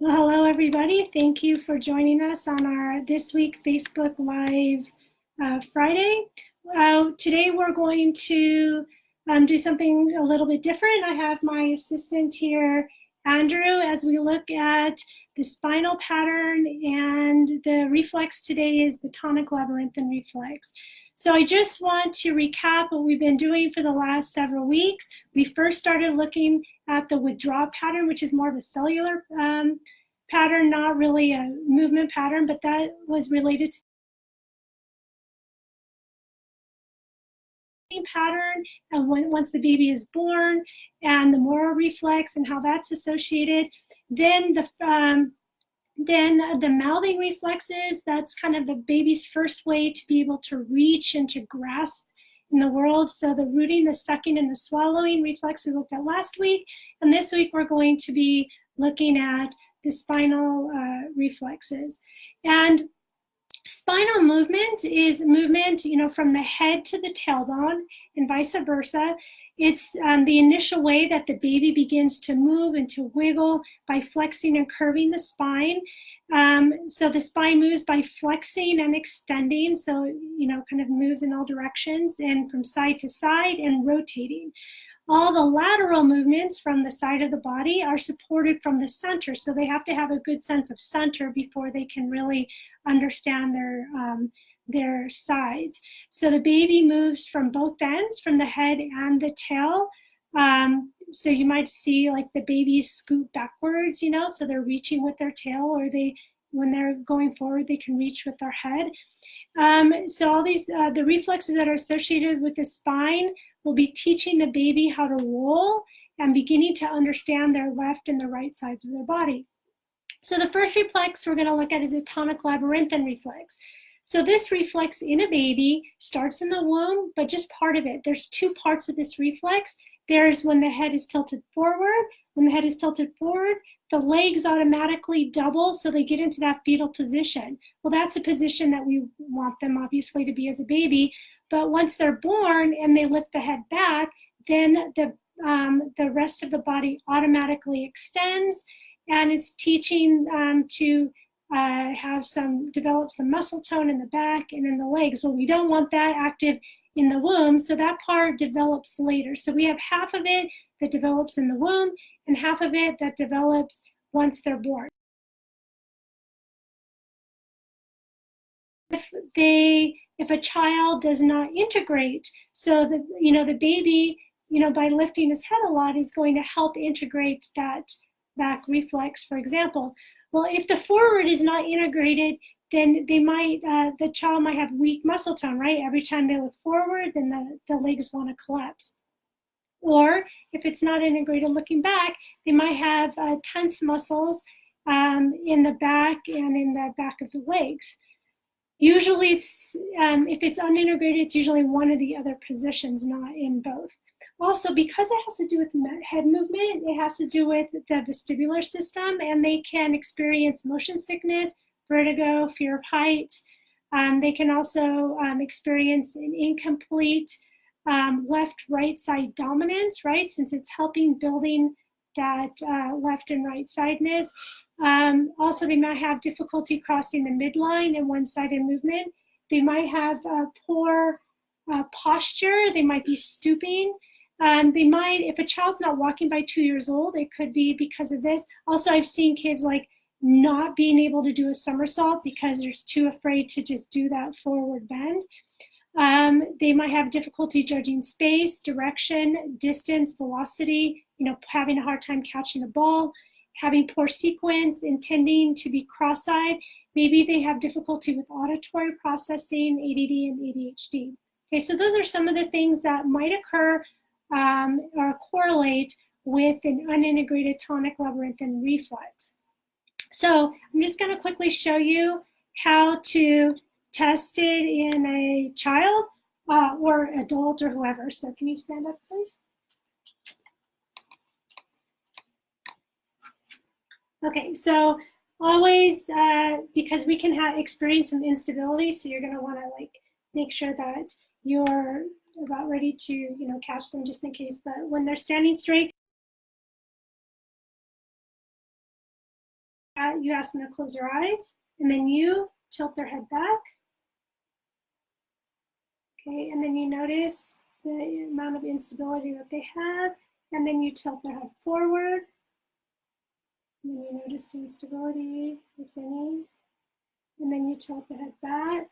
Well, hello, everybody. Thank you for joining us on our This Week Facebook Live Friday. Today we're going to do something a little bit different. I have my assistant here, Andrew, as we look at the spinal pattern, and the reflex today is the Tonic Labyrinthine Reflex. So I just want to recap what we've been doing for the last several weeks. We first started looking at the withdraw pattern, which is more of a cellular pattern, not really a movement pattern, but that was related to the pattern and once the baby is born, and the moral reflex and how that's associated. Then the mouthing reflexes, that's kind of the baby's first way to be able to reach and to grasp in the world. So the rooting, the sucking, and the swallowing reflex we looked at last week. And this week we're going to be looking at the spinal reflexes. And spinal movement is movement, from the head to the tailbone and vice versa. It's the initial way that the baby begins to move and to wiggle by flexing and curving the spine. So the spine moves by flexing and extending, so kind of moves in all directions and from side to side and rotating. All the lateral movements from the side of the body are supported from the center, so they have to have a good sense of center before they can really understand their sides. So the baby moves from both ends, from the head and the tail. So you might see like the babies scoot backwards, so they're reaching with their tail, or when they're going forward, they can reach with their head. So all these, the reflexes that are associated with the spine will be teaching the baby how to roll and beginning to understand their left and the right sides of their body. So the first reflex we're going to look at is a tonic labyrinthine reflex. So this reflex in a baby starts in the womb, but just part of it. There's two parts of this reflex. There's when the head is tilted forward. When the head is tilted forward, the legs automatically double, so they get into that fetal position. Well, that's a position that we want them, obviously, to be as a baby. But once they're born and they lift the head back, then the rest of the body automatically extends, and it's teaching to develop some muscle tone in the back and in the legs. Well, we don't want that active in the womb, so that part develops later. So we have half of it that develops in the womb and half of it that develops once they're born. If a child does not integrate, so the baby, by lifting his head a lot, is going to help integrate that back reflex, for example. Well, if the forward is not integrated, then the child might have weak muscle tone, right? Every time they look forward, then the legs want to collapse. Or if it's not integrated looking back, they might have tense muscles in the back and in the back of the legs. Usually it's, if it's unintegrated, it's usually one of the other positions, not in both. Also, because it has to do with head movement, it has to do with the vestibular system, and they can experience motion sickness, vertigo, fear of heights. They can also experience an incomplete left-right side dominance, right? Since it's helping building that left and right sideness. Also, they might have difficulty crossing the midline and one-sided movement. They might have poor posture. They might be stooping. They might, if a child's not walking by 2 years old, it could be because of this. Also, I've seen kids like not being able to do a somersault because they're too afraid to just do that forward bend. They might have difficulty judging space, direction, distance, velocity, having a hard time catching a ball, having poor sequence, intending to be cross-eyed. Maybe they have difficulty with auditory processing, ADD and ADHD. Okay, so those are some of the things that might occur or correlate with an unintegrated tonic labyrinthine reflex. So I'm just going to quickly show you how to test it in a child or adult or whoever. So can you stand up, please? Okay, so always, because we can experience some instability, so you're going to want to make sure that you're about ready to catch them just in case. But when they're standing straight, you ask them to close their eyes, and then you tilt their head back. Okay, and then you notice the amount of instability that they have, and then you tilt their head forward. And then you notice the instability, if any, and then you tilt the head back.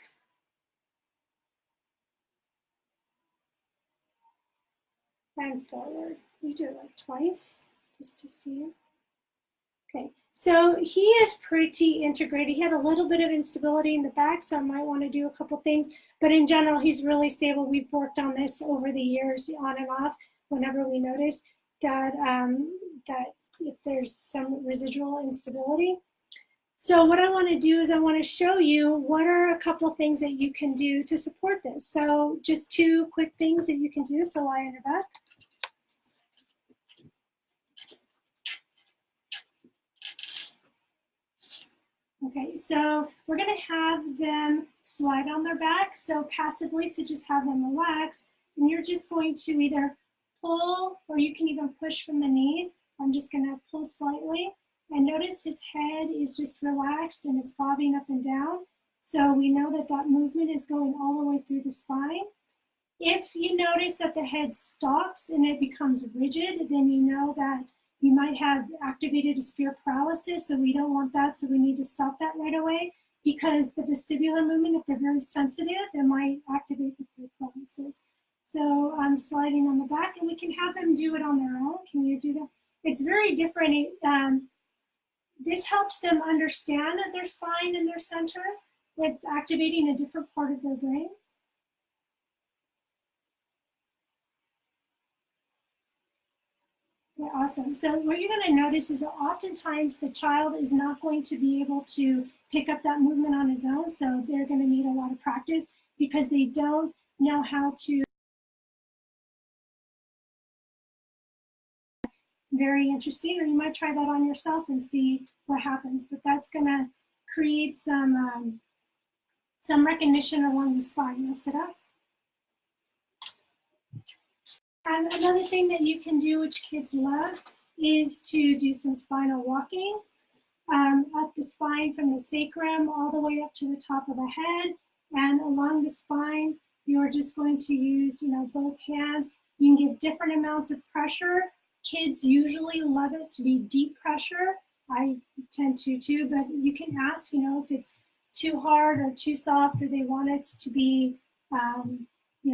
And forward. You do it like twice, just to see. Okay, so he is pretty integrated. He had a little bit of instability in the back, so I might want to do a couple things, but in general, he's really stable. We've worked on this over the years, on and off, whenever we notice that, that if there's some residual instability. So what I want to do is I want to show you what are a couple things that you can do to support this. So just 2 quick things that you can do, so lie on your back. Okay, so we're going to have them slide on their back, so passively, so just have them relax, and you're just going to either pull, or you can even push from the knees. I'm just going to pull slightly, and notice his head is just relaxed and it's bobbing up and down, so we know that that movement is going all the way through the spine. If you notice that the head stops and it becomes rigid, then you know that you might have activated a fear paralysis, so we don't want that, so we need to stop that right away, because the vestibular movement, if they're very sensitive, it might activate the fear paralysis. So I'm sliding on the back, and we can have them do it on their own. Can you do that? It's very different. This helps them understand their spine and their center. It's activating a different part of their brain. Yeah, awesome. So what you're going to notice is that oftentimes the child is not going to be able to pick up that movement on his own. So they're going to need a lot of practice because they don't know how to. Very interesting, or you might try that on yourself and see what happens. But that's going to create some recognition along the spine. You'll sit up. And another thing that you can do, which kids love, is to do some spinal walking up the spine from the sacrum all the way up to the top of the head. And along the spine, you're just going to use, both hands. You can give different amounts of pressure. Kids usually love it to be deep pressure. I tend to too, but you can ask, if it's too hard or too soft, or they want it to be,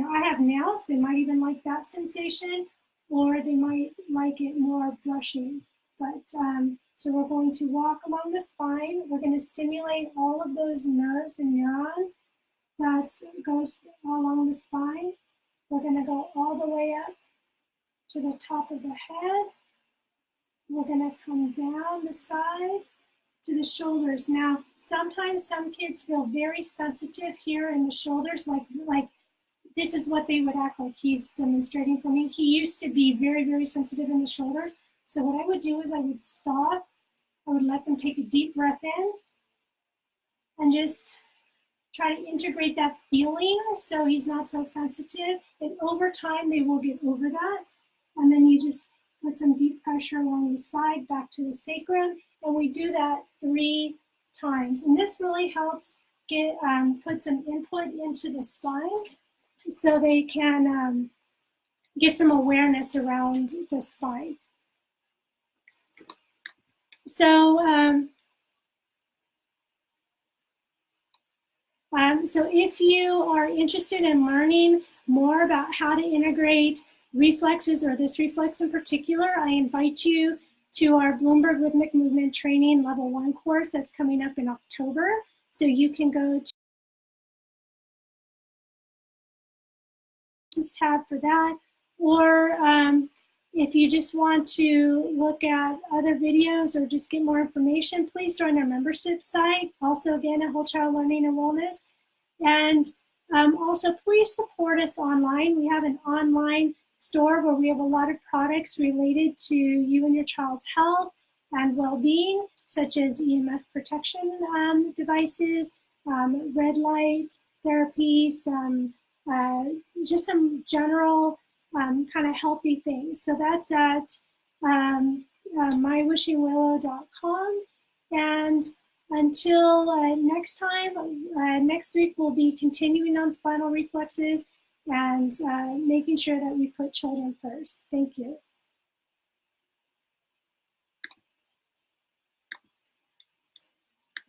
I have nails, they might even like that sensation, or they might like it more brushing. But so we're going to walk along the spine. We're going to stimulate all of those nerves and neurons that goes along the spine. We're going to go all the way up to the top of the head. We're going to come down the side to the shoulders. Now, sometimes some kids feel very sensitive here in the shoulders, like this is what they would act like he's demonstrating for me. He used to be very, very sensitive in the shoulders. So what I would do is I would stop. I would let them take a deep breath in and just try to integrate that feeling so he's not so sensitive. And over time, they will get over that. And then you just put some deep pressure along the side back to the sacrum. And we do that 3 times. And this really helps put some input into the spine, so they can get some awareness around the spine. So, so if you are interested in learning more about how to integrate reflexes, or this reflex in particular, I invite you to our Bloomberg Rhythmic Movement Training Level 1 course that's coming up in October. So you can go to tab for that, or if you just want to look at other videos or just get more information, please join our membership site. Also, again, at Whole Child Learning and Wellness. And also, please support us online. We have an online store where we have a lot of products related to you and your child's health and well-being, such as EMF protection devices, red light therapy, just some general kind of healthy things. So that's at mywishingwillow.com. And until next time, next week we'll be continuing on spinal reflexes and making sure that we put children first. Thank you.